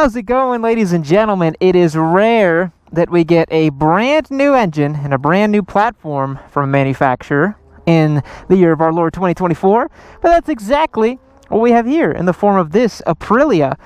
How's it going, ladies and gentlemen? It is rare that we get a brand new engine and a brand new platform from a manufacturer in the year of our Lord 2024, but that's exactly what we have here in the form of this Aprilia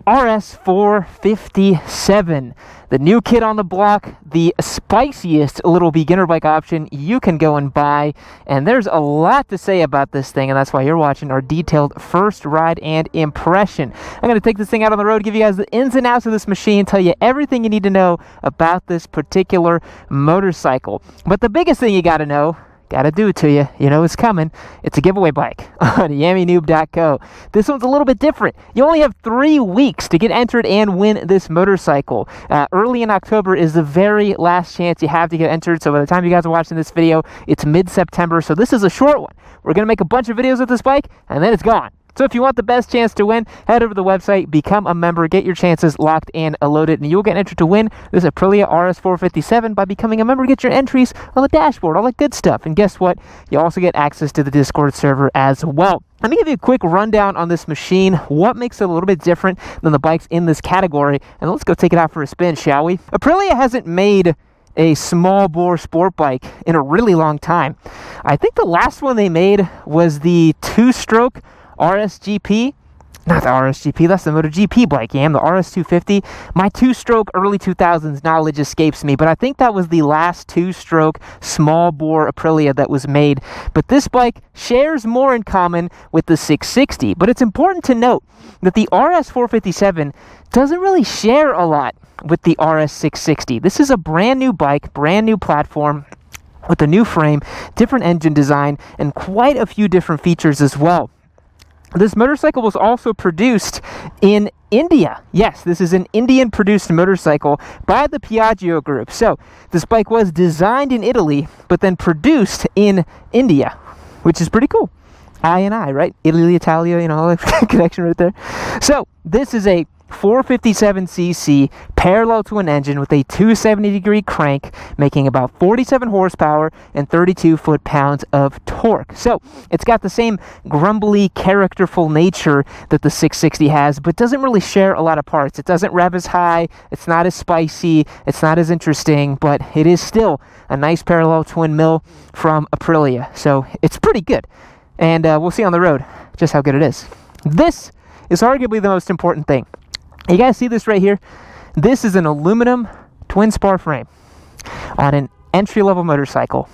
RS457, the new kid on the block, the spiciest little beginner bike option you can go and buy. And there's a lot to say about this thing, and that's why you're watching our detailed first ride and impression. I'm going to take this thing out on the road, give you guys the ins and outs of this machine, tell you everything you need to know about this particular motorcycle. But the biggest thing you got to know, gotta do it to you. You know it's coming. It's a giveaway bike on yammynoob.co. This one's a little bit different. You only have 3 weeks to get entered and win this motorcycle. Early in October is the very last chance you have to get entered. So by the time you guys are watching this video, it's mid-September. So this is a short one. We're gonna make a bunch of videos with this bike, and then it's gone. So if you want the best chance to win, head over to the website, become a member, get your chances locked and loaded, and you'll get entered to win this Aprilia RS457 by becoming a member. Get your entries on the dashboard, all that good stuff. And guess what? You also get access to the Discord server as well. Let me give you a quick rundown on this machine, what makes it a little bit different than the bikes in this category, and let's go take it out for a spin, shall we? Aprilia hasn't made a small bore sport bike in a really long time. I think the last one they made was the two-stroke RSGP, not the RSGP, that's the MotoGP bike, the RS250. My two-stroke early 2000s knowledge escapes me, but I think that was the last two-stroke small bore Aprilia that was made. But this bike shares more in common with the 660, but it's important to note that the RS457 doesn't really share a lot with the RS660. This is a brand new bike, brand new platform with a new frame, different engine design, and quite a few different features as well. This motorcycle was also produced in India. Yes, this is an Indian-produced motorcycle by the Piaggio Group. So this bike was designed in Italy, but then produced in India, which is pretty cool. I, right? Italy, Italia, you know, all that connection right there. So this is a 457cc parallel to an engine with a 270-degree crank, making about 47 horsepower and 32 foot-pounds of torque. So it's got the same grumbly, characterful nature that the 660 has, but doesn't really share a lot of parts. It doesn't rev as high, it's not as spicy, it's not as interesting, but it is still a nice parallel twin mill from Aprilia. So it's pretty good, and we'll see on the road just how good it is. This is arguably the most important thing. You guys see this right here? This is an aluminum twin spar frame on an entry-level motorcycle.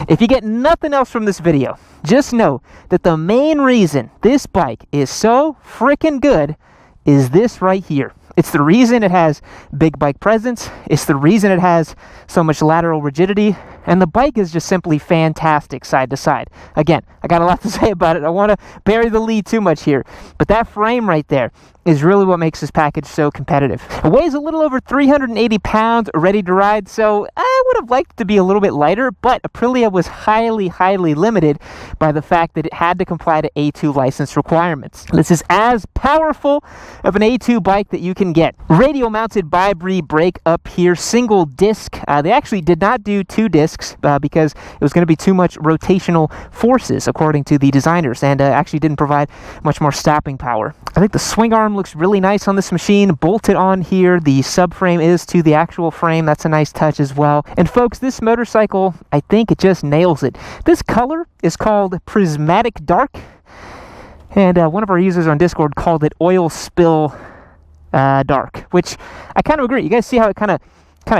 If you get nothing else from this video, just know that the main reason this bike is so freaking good is this right here. It's the reason it has big bike presence. It's the reason it has so much lateral rigidity. And the bike is just simply fantastic side to side. Again, I got a lot to say about it. I want to bury the lead too much here. But that frame right there is really what makes this package so competitive. It weighs a little over 380 pounds, ready to ride, so I would have liked it to be a little bit lighter, but Aprilia was highly, highly limited by the fact that it had to comply to A2 license requirements. This is as powerful of an A2 bike that you can get. Radial mounted bi-bree brake up here, single disc. They actually did not do 2 discs because it was going to be too much rotational forces, according to the designers, and actually didn't provide much more stopping power. I think the swing arm looks really nice on this machine, bolted on here. The subframe is to the actual frame. That's a nice touch as well. And folks, this motorcycle, I think it just nails it. This color is called Prismatic Dark, and one of our users on Discord called it Oil Spill Dark, which I kind of agree. You guys see how it kind of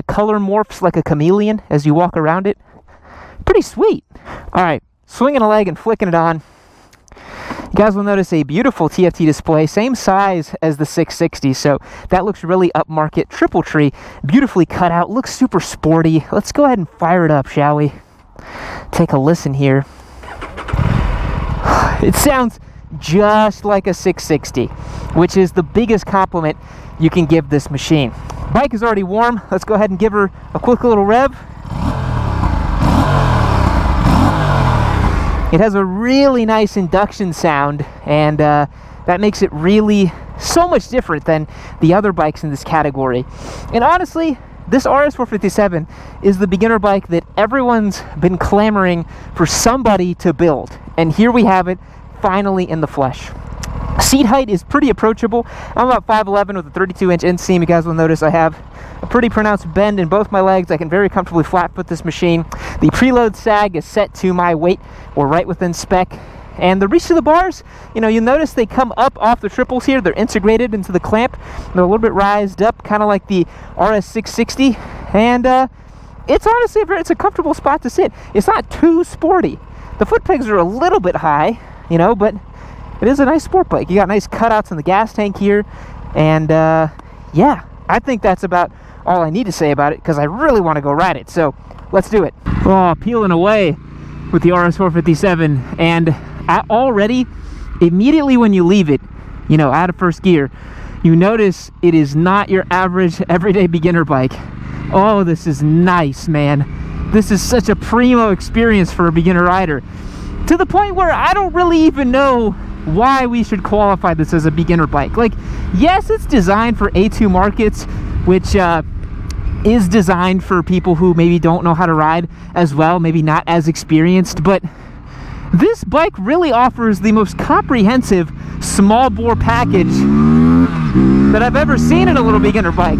color morphs like a chameleon as you walk around it? Pretty sweet. All right, swinging a leg and flicking it on. You guys will notice a beautiful TFT display, same size as the 660, so that looks really upmarket. Triple tree, beautifully cut out, looks super sporty. Let's go ahead and fire it up, shall we? Take a listen here. It sounds just like a 660, which is the biggest compliment you can give this machine. Bike is already warm. Let's go ahead and give her a quick little rev. It has a really nice induction sound, and that makes it really so much different than the other bikes in this category. And honestly, this RS457 is the beginner bike that everyone's been clamoring for somebody to build. And here we have it, finally in the flesh. Seat height is pretty approachable. I'm about 5'11" with a 32-inch inseam. You guys will notice I have a pretty pronounced bend in both my legs. I can very comfortably flat foot this machine. The preload sag is set to my weight. We're right within spec. And the reach of the bars, you know, you'll notice they come up off the triples here. They're integrated into the clamp. They're a little bit rised up, kind of like the RS457. And it's honestly it's a comfortable spot to sit. It's not too sporty. The foot pegs are a little bit high, you know, but it is a nice sport bike. You got nice cutouts in the gas tank here. And yeah, I think that's about all I need to say about it because I really want to go ride it. So let's do it. Oh, peeling away with the RS457. And already, immediately when you leave it, you know, out of first gear, you notice it is not your average everyday beginner bike. Oh, this is nice, man. This is such a primo experience for a beginner rider. To the point where I don't really even know why we should qualify this as a beginner bike. Like, yes, it's designed for A2 markets, which is designed for people who maybe don't know how to ride as well, maybe not as experienced, but this bike really offers the most comprehensive small bore package that I've ever seen in a little beginner bike.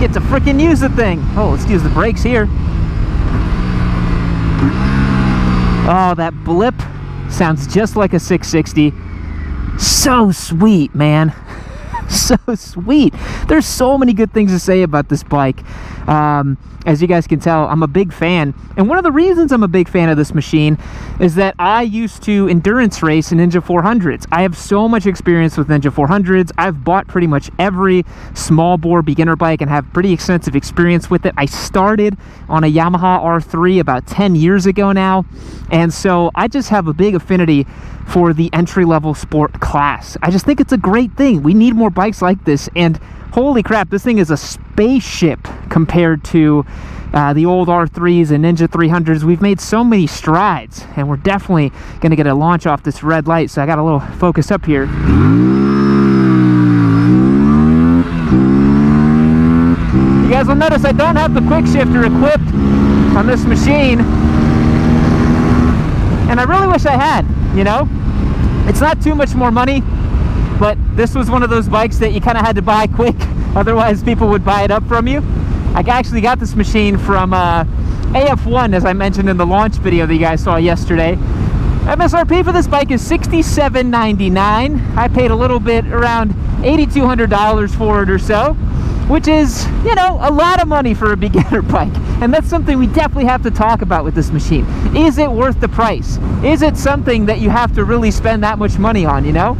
Get to freaking use the thing. Oh, let's use the brakes here. Oh, that blip sounds just like a 660. So sweet, man. So sweet. There's so many good things to say about this bike. As you guys can tell, I'm a big fan. And one of the reasons I'm a big fan of this machine is that I used to endurance race in Ninja 400s. I have so much experience with Ninja 400s. I've bought pretty much every small bore beginner bike and have pretty extensive experience with it. I started on a Yamaha R3 about 10 years ago now. And so I just have a big affinity for the entry-level sport class. I just think it's a great thing. We need more bikes like this. And holy crap, this thing is a spaceship compared to the old R3s and Ninja 300s. We've made so many strides, and we're definitely going to get a launch off this red light, so I got a little focus up here. You guys will notice I don't have the quick shifter equipped on this machine, and I really wish I had, you know? It's not too much more money, but this was one of those bikes that you kind of had to buy quick, otherwise people would buy it up from you. I actually got this machine from AF1, as I mentioned in the launch video that you guys saw yesterday. MSRP for this bike is $67.99. I paid a little bit, around $8,200 for it or so, which is, you know, a lot of money for a beginner bike. And that's something we definitely have to talk about with this machine. Is it worth the price? Is it something that you have to really spend that much money on, you know?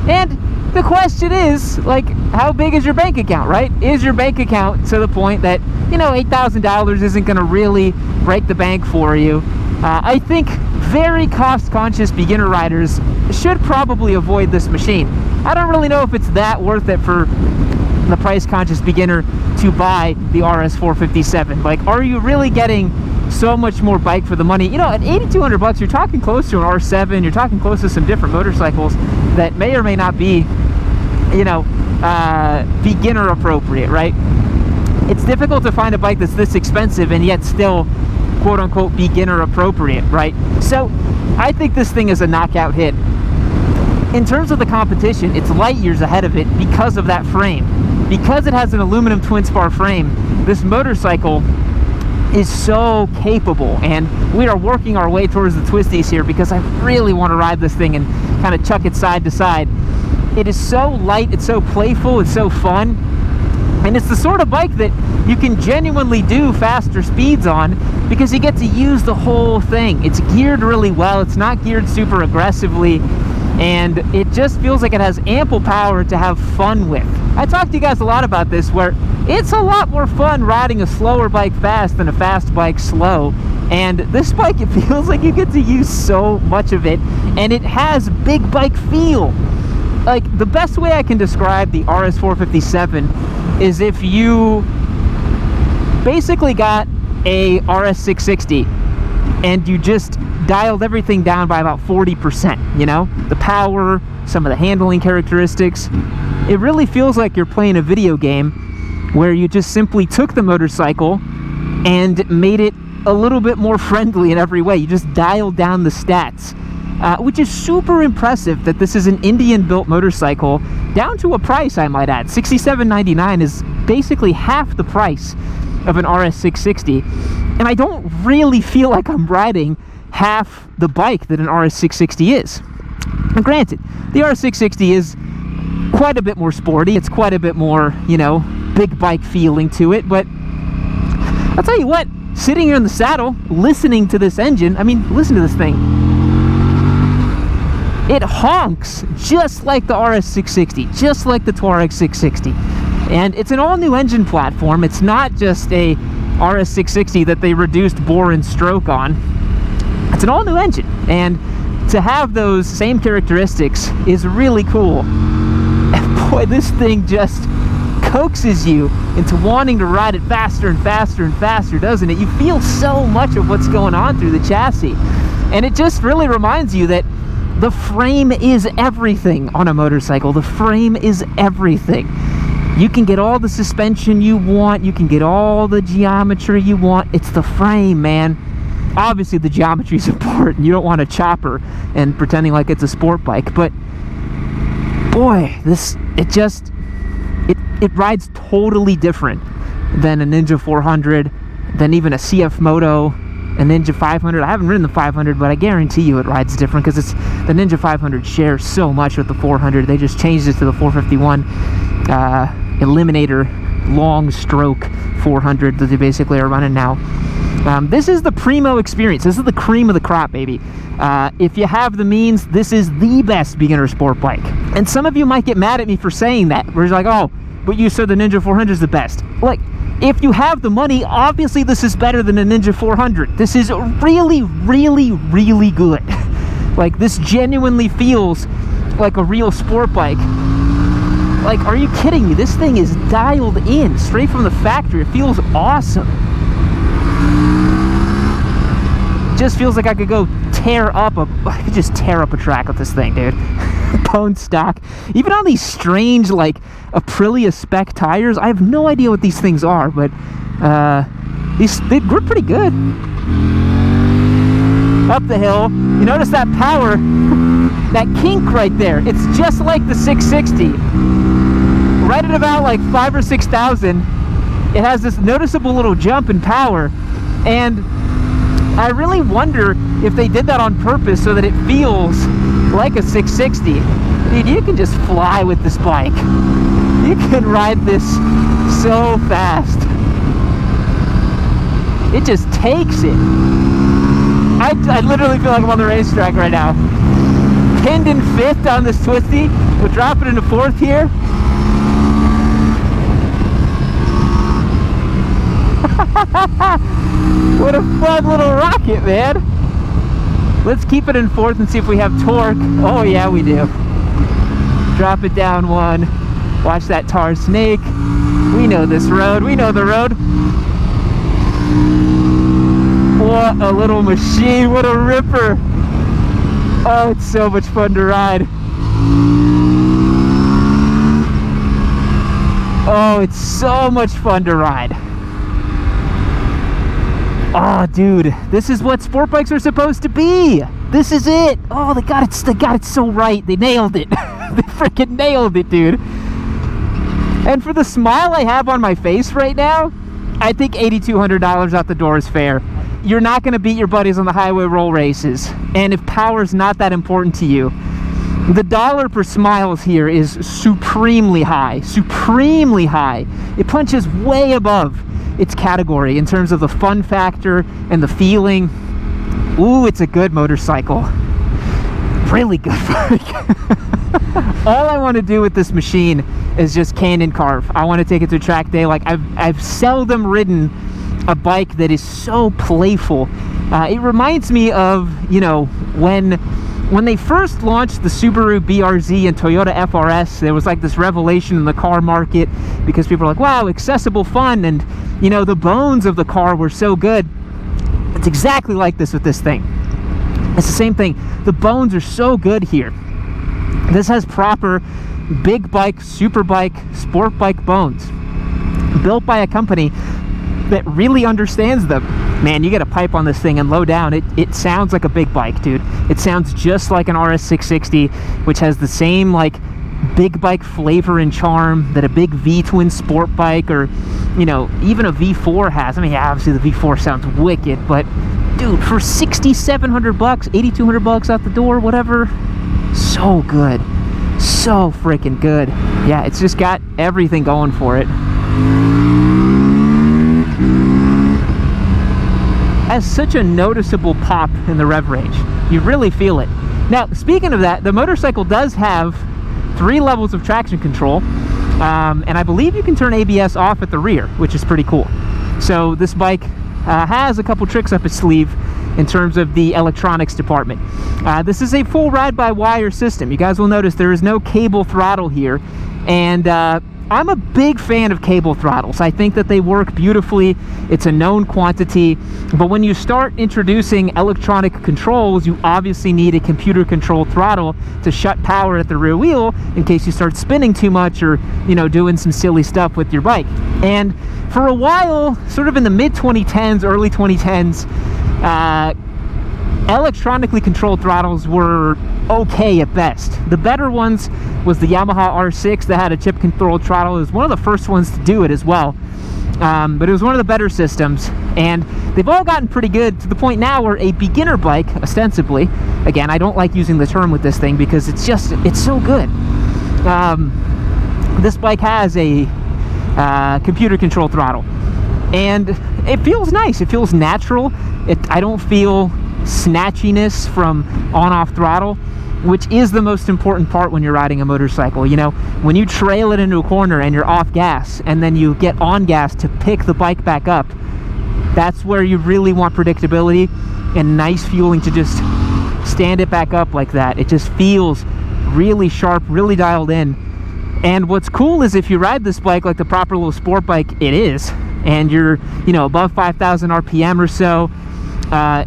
And the question is, like, how big is your bank account, right? Is your bank account to the point that, you know, $8,000 isn't going to really break the bank for you? I think very cost-conscious beginner riders should probably avoid this machine. I don't really know if it's that worth it for the price-conscious beginner to buy the RS457. Like, are you really getting so much more bike for the money? You know, at $8,200, you're talking close to an R7. You're talking close to some different motorcycles that may or may not be, you know, beginner appropriate, right? It's difficult to find a bike that's this expensive and yet still quote-unquote beginner appropriate, right? So I think this thing is a knockout hit. In terms of the competition, it's light years ahead of it because of that frame. Because it has an aluminum twin spar frame, this motorcycle is so capable, and we are working our way towards the Twisties here because I really want to ride this thing and kind of chuck it side to side. It is so light, it's so playful, it's so fun, and it's the sort of bike that you can genuinely do faster speeds on because you get to use the whole thing. It's geared really well, it's not geared super aggressively, and it just feels like it has ample power to have fun with. I talked to you guys a lot about this, where it's a lot more fun riding a slower bike fast than a fast bike slow. And this bike, it feels like you get to use so much of it, and it has big bike feel. Like, the best way I can describe the RS457 is if you basically got a RS660 and you just dialed everything down by about 40%, you know? The power, some of the handling characteristics. It really feels like you're playing a video game where you just simply took the motorcycle and made it a little bit more friendly in every way. You just dial down the stats, which is super impressive that this is an Indian-built motorcycle, down to a price, I might add. $67.99 is basically half the price of an RS660, and I don't really feel like I'm riding half the bike that an RS660 is. Now, granted, the RS660 is quite a bit more sporty. It's quite a bit more, you know, big bike feeling to it, but I'll tell you what, sitting here in the saddle, listening to this engine, I mean, listen to this thing. It honks just like the RS660, just like the Touareg 660. And it's an all-new engine platform. It's not just a RS660 that they reduced bore and stroke on. It's an all-new engine, and to have those same characteristics is really cool. And boy, this thing just coaxes you into wanting to ride it faster and faster and faster, doesn't it? You feel so much of what's going on through the chassis, and it just really reminds you that the frame is everything on a motorcycle. The frame is everything. You can get all the suspension you want, you can get all the geometry you want. It's the frame, man. Obviously the geometry is important. You don't want a chopper and pretending like it's a sport bike, but boy, it rides totally different than a Ninja 400, than even a CF Moto, a Ninja 500. I haven't ridden the 500, but I guarantee you it rides different, because the Ninja 500 shares so much with the 400. They just changed it to the 451 Eliminator long stroke 400 that they basically are running now. This is the primo experience. This is the cream of the crop, baby. If you have the means, this is the best beginner sport bike. And some of you might get mad at me for saying that, where it's like, oh, but you said the Ninja 400 is the best. Like, if you have the money, obviously this is better than a Ninja 400. This is really, really, really good. Like, this genuinely feels like a real sport bike. Like, are you kidding me? This thing is dialed in straight from the factory. It feels awesome. Just feels like I could go I could just tear up a track with this thing, dude. Bone stock. Even on these strange, like, Aprilia spec tires, I have no idea what these things are, but they grip pretty good. Up the hill, you notice that power, that kink right there. It's just like the 660. Right at about like 5,000 or 6,000, it has this noticeable little jump in power, and I really wonder if they did that on purpose so that it feels like a 660. Dude, you can just fly with this bike. You can ride this so fast. It just takes it. I literally feel like I'm on the racetrack right now. Pinned in 5th on this twisty. We'll drop it into 4th here. What a fun little rocket, man. Let's keep it in 4th and see if we have torque. Oh yeah, we do. Drop it down 1. Watch that tar snake. We know this road. We know the road. What a little machine. What a ripper. Oh, it's so much fun to ride. Oh, it's so much fun to ride. Oh, dude, this is what sport bikes are supposed to be. This is it. Oh, they got it so right. They nailed it. They freaking nailed it, dude. And for the smile I have on my face right now, I think $8,200 out the door is fair. You're not going to beat your buddies on the highway roll races. And if power is not that important to you, the dollar per smiles here is supremely high. Supremely high. It punches way above its category in terms of the fun factor and the feeling. Ooh, it's a good motorcycle. Really good bike. All I want to do with this machine is just cane and carve. I want to take it to track day. Like, I've seldom ridden a bike that is so playful. It reminds me of, you know, when they first launched the Subaru BRZ and Toyota FRS, there was like this revelation in the car market because people were like, wow, accessible fun, and you know, the bones of the car were so good. It's exactly like this with this thing. It's the same thing. The bones are so good here. This has proper big bike, super bike, sport bike bones, built by a company that really understands them, man, you get a pipe on this thing and low down, it sounds like a big bike, dude. It sounds just like an RS660, which has the same like big bike flavor and charm that a big V-twin sport bike, or you know, even a V4 has. I mean, yeah, obviously the V4 sounds wicked, but dude, for $6,700, $8,200 out the door, whatever, so good, so freaking good. Yeah, it's just got everything going for it. Has such a noticeable pop in the rev range. You really feel it. Now, speaking of that, the motorcycle does have 3 levels of traction control, and I believe you can turn ABS off at the rear, which is pretty cool. So this bike has a couple tricks up its sleeve in terms of the electronics department. This is a full ride-by-wire system. You guys will notice there is no cable throttle here, and I'm a big fan of cable throttles. I think that they work beautifully. It's a known quantity, but when you start introducing electronic controls, you obviously need a computer-controlled throttle to shut power at the rear wheel in case you start spinning too much, or you know, doing some silly stuff with your bike. And for a while, sort of in the mid-2010s, early 2010s, electronically controlled throttles were okay at best. The better ones was the Yamaha R6 that had a chip controlled throttle. It was one of the first ones to do it as well, but it was one of the better systems, and they've all gotten pretty good to the point now where a beginner bike, ostensibly, again, I don't like using the term with this thing because it's so good. This bike has a computer controlled throttle, and it feels nice. It feels natural. I don't feel snatchiness from on-off throttle, which is the most important part when you're riding a motorcycle. You know, when you trail it into a corner and you're off gas, and then you get on gas to pick the bike back up, that's where you really want predictability and nice fueling to just stand it back up like that. It just feels really sharp, really dialed in. And what's cool is if you ride this bike like the proper little sport bike it is, and you're, you know, above 5,000 RPM or so,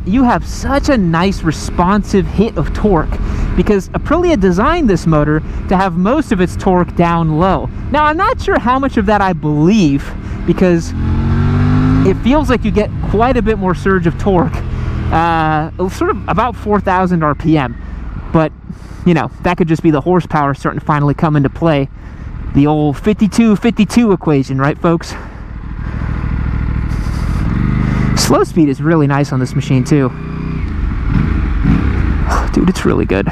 you have such a nice responsive hit of torque, because Aprilia designed this motor to have most of its torque down low. Now, I'm not sure how much of that I believe, because it feels like you get quite a bit more surge of torque, sort of about 4,000 RPM. But, you know, that could just be the horsepower starting to finally come into play. The old 52-52 equation, right, folks? Slow speed is really nice on this machine too. Oh, dude, it's really good.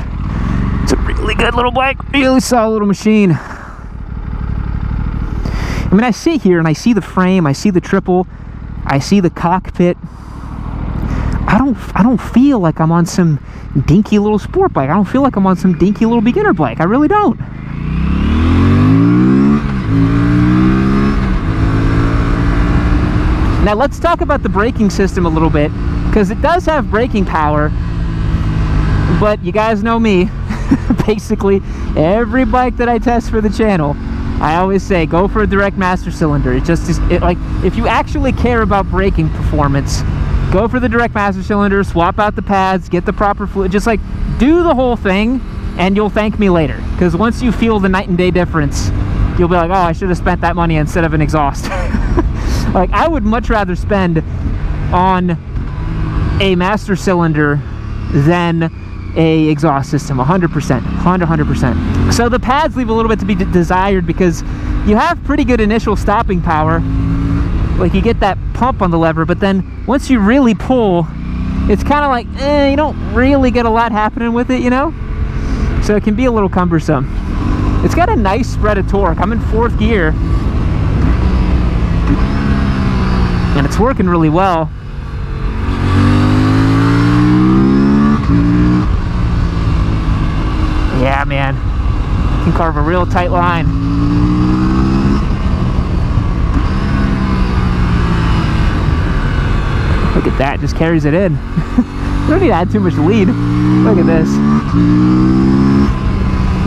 It's a really good little bike. Really solid little machine. I mean, I sit here and I see the frame, I see the triple, I see the cockpit. I don't feel like I'm on some dinky little sport bike. I don't feel like I'm on some dinky little beginner bike. I really don't. Now let's talk about the braking system a little bit, because it does have braking power, but you guys know me. Basically, every bike that I test for the channel, I always say go for a direct master cylinder. Like, if you actually care about braking performance, go for the direct master cylinder, swap out the pads, get the proper fluid, just like do the whole thing, and you'll thank me later. Because once you feel the night and day difference, you'll be like, oh, I should have spent that money instead of an exhaust. Like, I would much rather spend on a master cylinder than a exhaust system, 100%, 100%. So the pads leave a little bit to be desired, because you have pretty good initial stopping power. Like, you get that pump on the lever, but then once you really pull, it's kind of like, you don't really get a lot happening with it, you know? So it can be a little cumbersome. It's got a nice spread of torque. I'm in 4th gear, and it's working really well. Yeah, man, you can carve a real tight line. Look at that, just carries it in. You don't need to add too much lead. Look at this.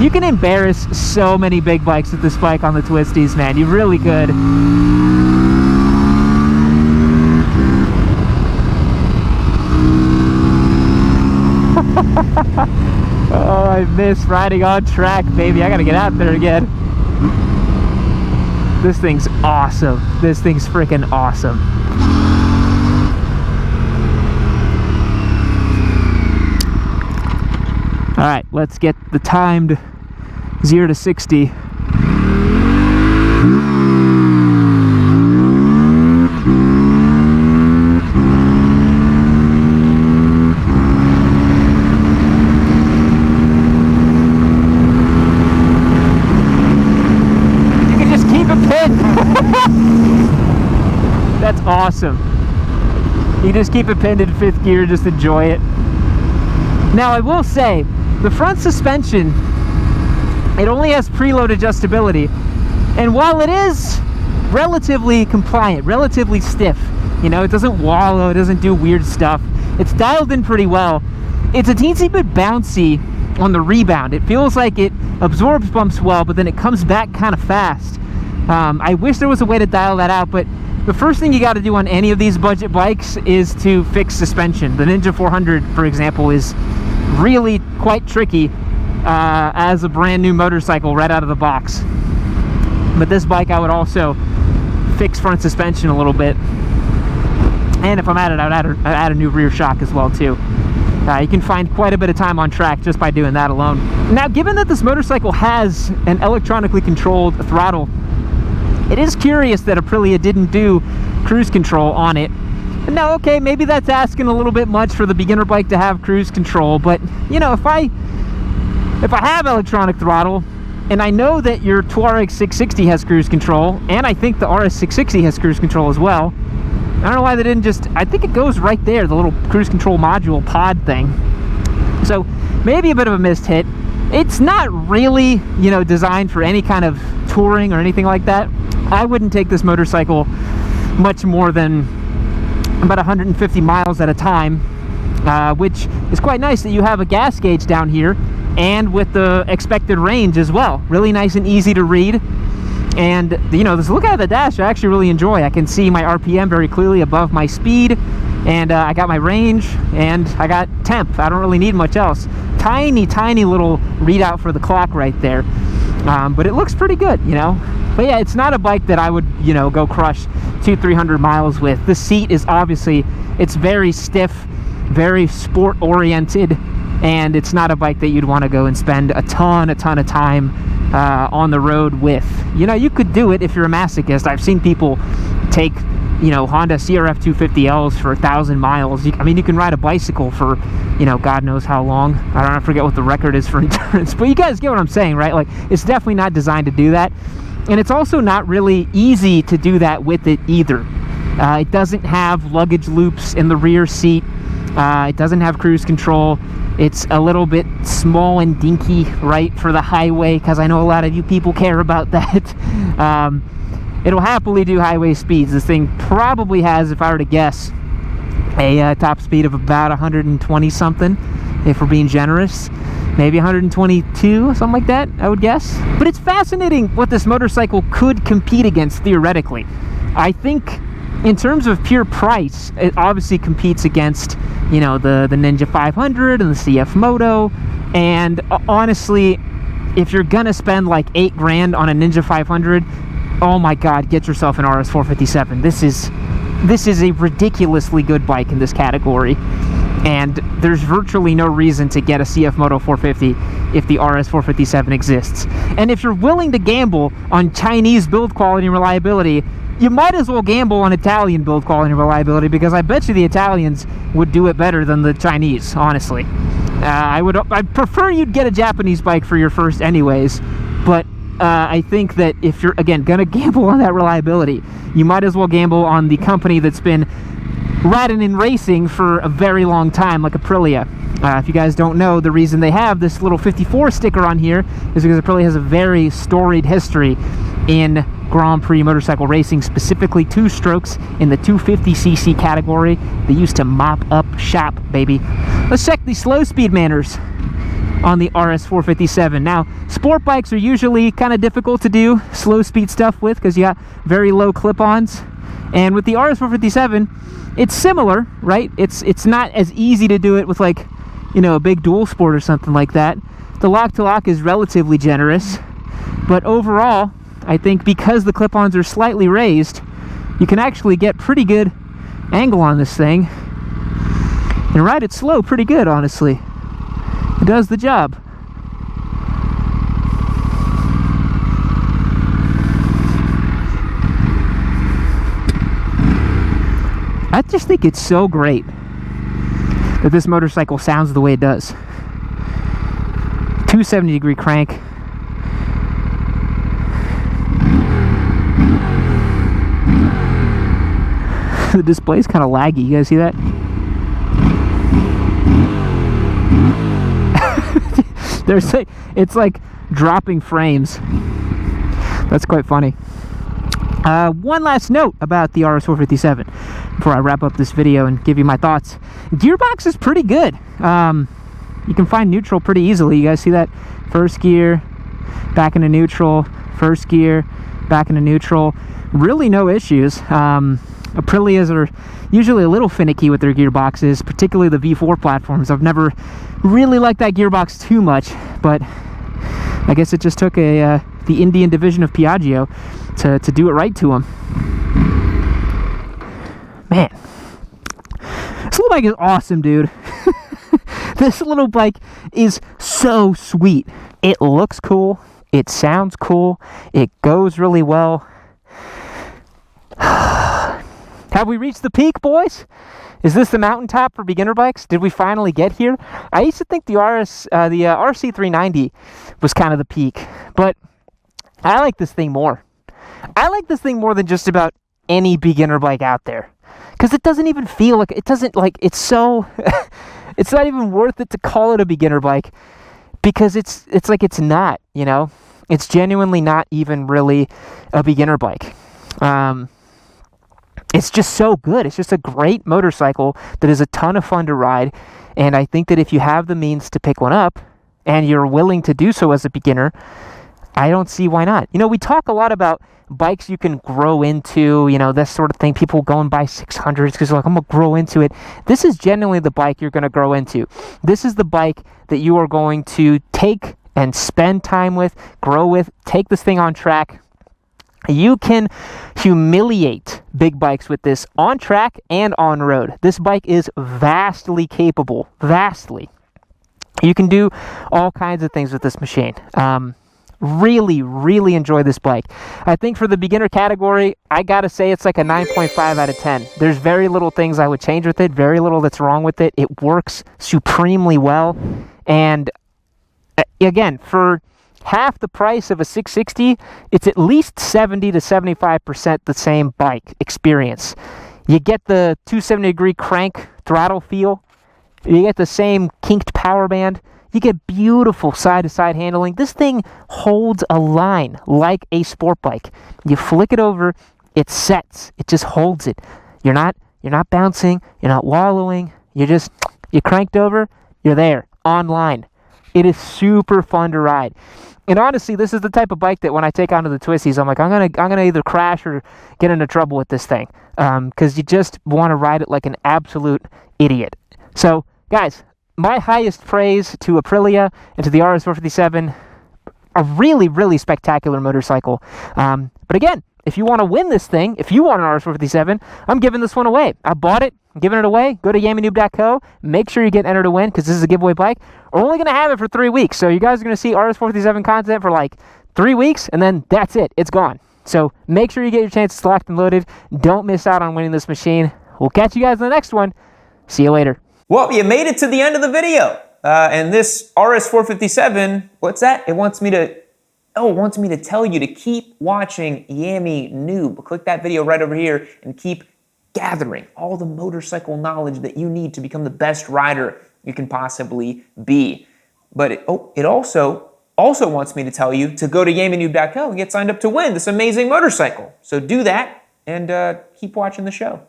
You can embarrass so many big bikes with this bike on the Twisties, man. You really could. Oh, I miss riding on track, baby. I gotta get out there again. This thing's awesome. This thing's freaking awesome. Alright, let's get the timed 0 to 60. That's awesome. You just keep it pinned in 5th gear, just enjoy it. Now I will say, the front suspension, it only has preload adjustability, and while it is relatively compliant, relatively stiff, you know, it doesn't wallow, it doesn't do weird stuff, it's dialed in pretty well. It's a teensy bit bouncy on the rebound. It feels like it absorbs bumps well, but then it comes back kind of fast. I wish there was a way to dial that out, but the first thing you got to do on any of these budget bikes is to fix suspension. The Ninja 400, for example, is really quite tricky as a brand new motorcycle right out of the box. But this bike, I would also fix front suspension a little bit. And if I'm at it, I'd add a new rear shock as well too. You can find quite a bit of time on track just by doing that alone. Now, given that this motorcycle has an electronically controlled throttle, it is curious that Aprilia didn't do cruise control on it. Now, okay, maybe that's asking a little bit much for the beginner bike to have cruise control, but you know, if I have electronic throttle, and I know that your Touareg 660 has cruise control, and I think the RS660 has cruise control as well, I don't know why they didn't just, I think it goes right there, the little cruise control module pod thing. So maybe a bit of a missed hit. It's not really, you know, designed for any kind of touring or anything like that. I wouldn't take this motorcycle much more than about 150 miles at a time, which is quite nice that you have a gas gauge down here and with the expected range as well. Really nice and easy to read. And, you know, this look out of the dash I actually really enjoy. I can see my RPM very clearly above my speed, and I got my range, and I got temp. I don't really need much else. Tiny little readout for the clock right there. But it looks pretty good, you know. But yeah, it's not a bike that I would, you know, go crush 200-300 miles with. The seat is obviously, it's very stiff, very sport oriented, and it's not a bike that you'd want to go and spend a ton of time on the road with. You know, you could do it if you're a masochist. I've seen people take, you know, Honda CRF 250Ls for 1,000 miles. I mean, you can ride a bicycle for, you know, God knows how long. I forget what the record is for endurance, but you guys get what I'm saying, right? Like, it's definitely not designed to do that. And it's also not really easy to do that with it either. It doesn't have luggage loops in the rear seat. It doesn't have cruise control. It's a little bit small and dinky, right, for the highway, because I know a lot of you people care about that. It'll happily do highway speeds. This thing probably has, if I were to guess, a top speed of about 120 something, if we're being generous. Maybe 122, something like that, I would guess. But it's fascinating what this motorcycle could compete against theoretically. I think in terms of pure price, it obviously competes against, you know, the Ninja 500 and the CF Moto. And honestly, if you're gonna spend like 8 grand on a Ninja 500, oh my God, get yourself an RS457. This is a ridiculously good bike in this category. And there's virtually no reason to get a CF Moto 450 if the RS457 exists. And if you're willing to gamble on Chinese build quality and reliability, you might as well gamble on Italian build quality and reliability, because I bet you the Italians would do it better than the Chinese, honestly. I'd prefer you'd get a Japanese bike for your first anyways, but I think that if you're, again, gonna gamble on that reliability, you might as well gamble on the company that's been riding in racing for a very long time, like Aprilia. If you guys don't know, the reason they have this little 54 sticker on here is because Aprilia has a very storied history in Grand Prix motorcycle racing, specifically two-strokes in the 250cc category. They used to mop up shop, baby. Let's check the slow speed manners on the RS457. Now, sport bikes are usually kind of difficult to do slow speed stuff with because you got very low clip-ons. And with the RS457, it's similar, right? It's not as easy to do it with, like, you know, a big dual sport or something like that. The lock-to-lock is relatively generous, but overall, I think because the clip-ons are slightly raised, you can actually get pretty good angle on this thing and ride it slow pretty good, honestly. It does the job. I just think it's so great that this motorcycle sounds the way it does. 270-degree crank. The display's kind of laggy. You guys see that? It's like dropping frames. That's quite funny. One last note about the RS457 before I wrap up this video and give you my thoughts. Gearbox is pretty good. You can find neutral pretty easily. You guys see that? First gear, back into neutral, first gear, back into neutral. Really no issues. Aprilias are usually a little finicky with their gearboxes, particularly the V4 platforms. I've never really liked that gearbox too much, but I guess it just took the Indian division of Piaggio to do it right to them. Man, this little bike is awesome, dude. This little bike is so sweet. It looks cool. It sounds cool. It goes really well. Have we reached the peak, boys? Is this the mountaintop for beginner bikes? Did we finally get here? I used to think the RC390 was kind of the peak, but I like this thing more. I like this thing more than just about any beginner bike out there, because it doesn't even feel like it's so. It's not even worth it to call it a beginner bike, because it's like it's not. You know, it's genuinely not even really a beginner bike. It's just so good. It's just a great motorcycle that is a ton of fun to ride. And I think that if you have the means to pick one up and you're willing to do so as a beginner, I don't see why not. You know, we talk a lot about bikes you can grow into, you know, this sort of thing. People go and buy 600s because they're like, I'm going to grow into it. This is genuinely the bike you're going to grow into. This is the bike that you are going to take and spend time with, grow with, take this thing on track. You can humiliate big bikes with this on track and on road. This bike is vastly capable, vastly. You can do all kinds of things with this machine. Really, really enjoy this bike. I think for the beginner category, I gotta say it's like a 9.5 out of 10. There's very little things I would change with it, very little that's wrong with it. It works supremely well. And again, for half the price of a 660, it's at least 70 to 75% the same bike experience. You get the 270-degree crank throttle feel. You get the same kinked power band. You get beautiful side-to-side handling. This thing holds a line like a sport bike. You flick it over, it sets. It just holds it. You're not bouncing. You're not wallowing. You cranked over. You're there on line. It is super fun to ride. And honestly, this is the type of bike that when I take onto the Twisties, I'm like, I'm gonna either crash or get into trouble with this thing, because you just want to ride it like an absolute idiot. So, guys, my highest praise to Aprilia and to the RS457. A really, really spectacular motorcycle. But again, if you want to win this thing, if you want an RS457, I'm giving this one away. I bought it. I'm giving it away. Go to yamanoob.co. Make sure you get entered to win, because this is a giveaway bike. We're only going to have it for 3 weeks. So you guys are going to see RS457 content for like 3 weeks, and then that's it. It's gone. So make sure you get your chances locked and loaded. Don't miss out on winning this machine. We'll catch you guys in the next one. See you later. Well, you made it to the end of the video. And this RS457, what's that? It wants me to tell you to keep watching Yami Noob. Click that video right over here and keep gathering all the motorcycle knowledge that you need to become the best rider you can possibly be. But it also wants me to tell you to go to yamanoob.co and get signed up to win this amazing motorcycle. So do that and keep watching the show.